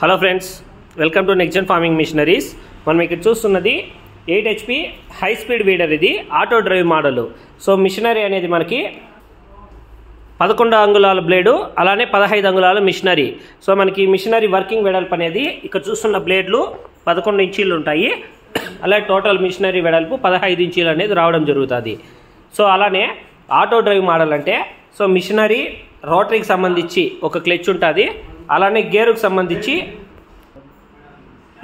Hello friends, welcome to next gen farming machineries. మనం ఇక్కడ చూస్తున్నది 8 HP హై స్పీడ్ వీడర్. ఇది auto drive model. So machinery అనేది మనకి 11 అంగుళాల బ్లేడు, అలానే 15 అంగుళాల మిషనరీ. సో మనకి మిషనరీ వర్కింగ్ వెడల్పు అనేది ఇక్కడ చూస్తున్న బ్లేడ్లు 11 ఇంచీలు ఉంటాయి. అలాగే టోటల్ మిషనరీ వెడల్పు 15 ఇంచీలు అనేది రావడం జరుగుతుంది. సో అలానే ఆటో డ్రైవ్ మోడల్ అంటే సో మిషనరీ రోటరీకి సంబంధించి ఒక క్లచ్ ఉంటుంది, అలానే గేరుకు సంబంధించి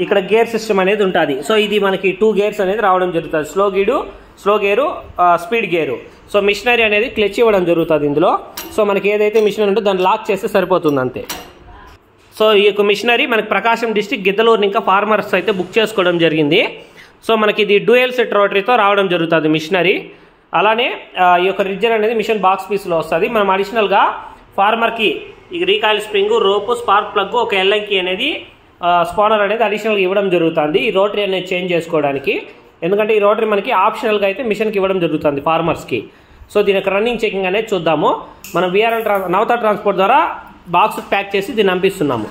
ఇక్కడ గేర్ సిస్టమ్ అనేది ఉంటుంది. సో ఇది మనకి 2 గేర్స్ అనేది రావడం జరుగుతుంది, slow gear, speed gear. So machinery అనేది క్లచ్ ఇవ్వడం జరుగుతుంది ఇందులో. సో మనకి ఏదైతే మిషనరీ ఉంటుందో దాన్ని లాక్ చేస్తే సరిపోతుంది అంతే. సో ఈ యొక్క మిషనరీ మనకి ప్రకాశం డిస్టిక్ గిద్దలూరు ఇంకా ఫార్మర్స్ అయితే బుక్ చేసుకోవడం జరిగింది. సో మనకి ఇది డ్యూయల్ సెట్ రోటరీతో రావడం జరుగుతుంది మిషనరీ. అలానే ఈ యొక్క రిజ్జర్ అనేది మిషన్ బాక్స్ పీస్లో వస్తుంది. మనం అడిషనల్గా ఫార్మర్కి ఈ recoil spring, rope, spark plug, ఒక ఎల్ఎంకి అనేది స్పానర్ అనేది అడిషనల్గా ఇవ్వడం జరుగుతుంది ఈ రోటరీ అనేది చేంజ్ చేసుకోవడానికి. ఎందుకంటే ఈ రోటరీ మనకి ఆప్షనల్గా అయితే మిషన్కి ఇవ్వడం జరుగుతుంది ఫార్మర్స్కి. సో దీని యొక్క రన్నింగ్ చెకింగ్ అనేది చూద్దాము. మనం VRL నవత ట్రాన్స్పోర్ట్ ద్వారా బాక్స్ ప్యాక్ చేసి దీన్ని పంపిస్తున్నాము.